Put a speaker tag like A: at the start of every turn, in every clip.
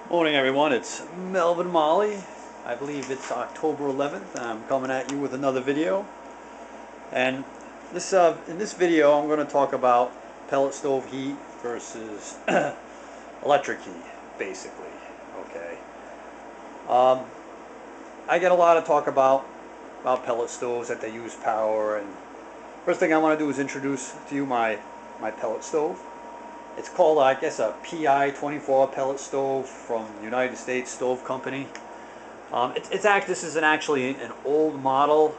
A: Morning everyone, it's Melvin Molly. I believe it's October 11th. I'm coming at you with another video. And in this video I'm going to talk about pellet stove heat versus electric heat, basically. Okay. I get a lot of talk about pellet stoves, that they use power, and first thing I want to do is introduce to you my pellet stove. It's called, I guess, a PI 24 pellet stove from the United States Stove Company. This is actually an old model.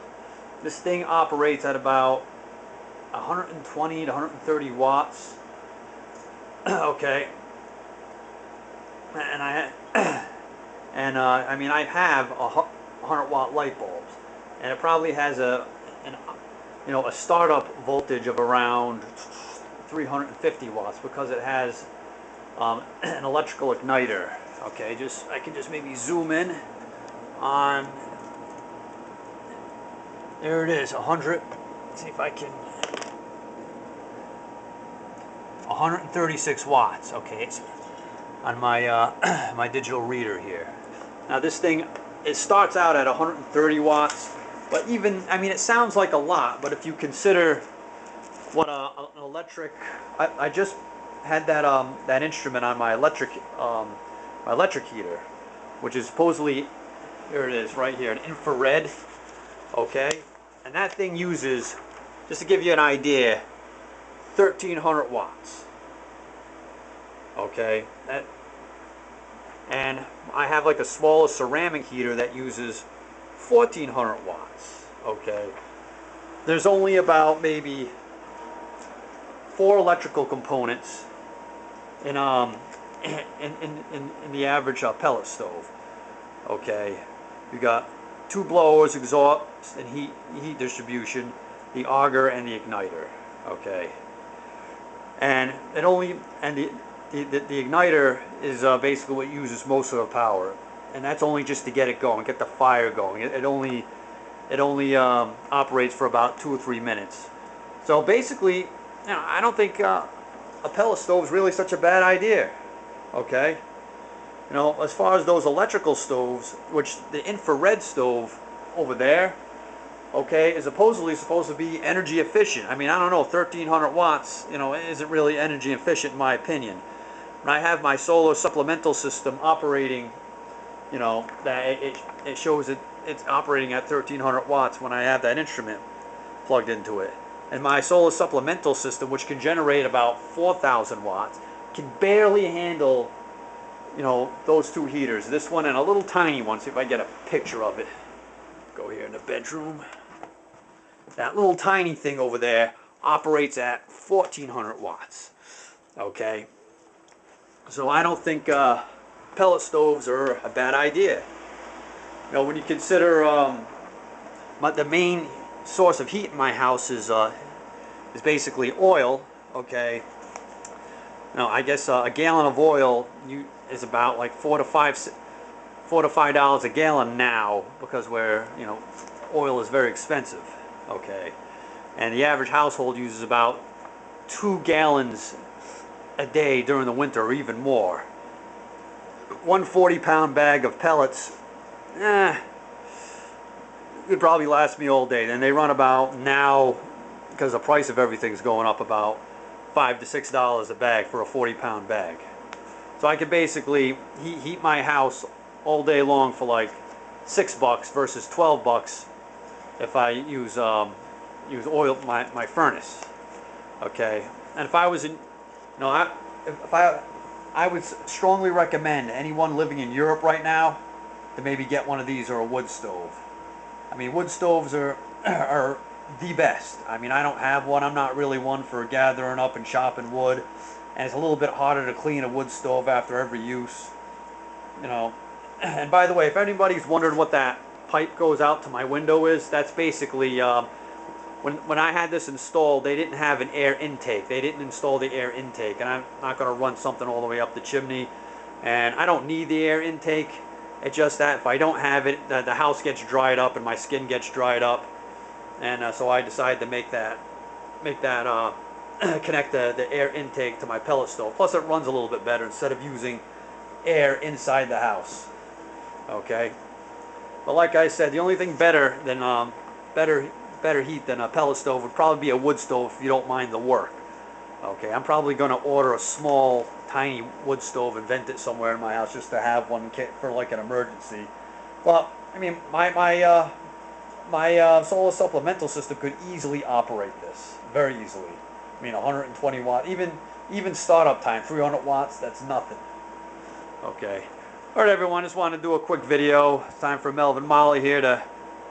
A: This thing operates at about 120 to 130 watts. Okay. And I mean, I have a 100-watt light bulbs, and it probably has a startup voltage of around 350 watts because it has an electrical igniter. Okay, I can just maybe zoom in on. There it is, 100. Let's see if I can. 136 watts. Okay, it's on my my digital reader here. Now this thing, it starts out at 130 watts, but even, I mean, it sounds like a lot, but if you consider what an electric, I just had that instrument on my electric heater, which is supposedly, here it is right here, an infrared. Okay, and that thing uses, just to give you an idea, 1,300 watts. Okay, and I have like a smaller ceramic heater that uses 1,400 watts. Okay, there's only about maybe 4 electrical components in the average pellet stove. Okay, you got 2 blowers, exhaust and heat distribution, the auger and the igniter. Okay, and the igniter is basically what uses most of the power, and that's only just to get it going, get the fire going. It only operates for about 2 or 3 minutes. So basically, I don't think a pellet stove is really such a bad idea. Okay, as far as those electrical stoves, which the infrared stove over there, okay, is supposedly supposed to be energy efficient. I mean, I don't know, 1,300 watts, isn't really energy efficient in my opinion. When I have my solar supplemental system operating, that it shows it's operating at 1,300 watts when I have that instrument plugged into it. And my solar supplemental system, which can generate about 4,000 watts, can barely handle, those 2 heaters. This one and a little tiny one. See if I get a picture of it. Go here in the bedroom. That little tiny thing over there operates at 1,400 watts. Okay. So I don't think pellet stoves are a bad idea. When you consider the main source of heat in my house is basically oil. Okay. Now I guess a gallon of oil is about like $4 to $5 a gallon now, because oil is very expensive. Okay, and the average household uses about 2 gallons a day during the winter, or even more. One 40-pound bag of pellets, would probably last me all day. Then they run about, now, because the price of everything's going up, about $5 to $6 a bag for a 40-pound bag. So I could basically heat my house all day long for like $6 versus $12 if I use oil my furnace. Okay, and if I was in, I would strongly recommend anyone living in Europe right now to maybe get one of these, or a wood stove. I mean, wood stoves are the best. I mean, I don't have one. I'm not really one for gathering up and chopping wood, and it's a little bit harder to clean a wood stove after every use. And by the way, if anybody's wondered what that pipe goes out to my window is, that's basically when I had this installed, they didn't have an air intake. They didn't install the air intake, and I'm not going to run something all the way up the chimney, and I don't need the air intake. It's just that if I don't have it, the house gets dried up and my skin gets dried up, and so I decided to connect the air intake to my pellet stove. Plus it runs a little bit better instead of using air inside the house. Okay, but like I said, the only thing better than better heat than a pellet stove would probably be a wood stove if you don't mind the work. Okay, I'm probably going to order a small, tiny wood stove and vent it somewhere in my house just to have one for like an emergency. Well, I mean, my solar supplemental system could easily operate this, very easily. I mean, 120 watt, even startup time, 300 watts, that's nothing. Okay. All right, everyone, just wanted to do a quick video. It's time for Melvin Molly here to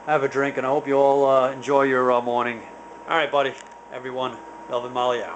A: have a drink, and I hope you all enjoy your morning. All right, buddy, everyone, Melvin Molly out.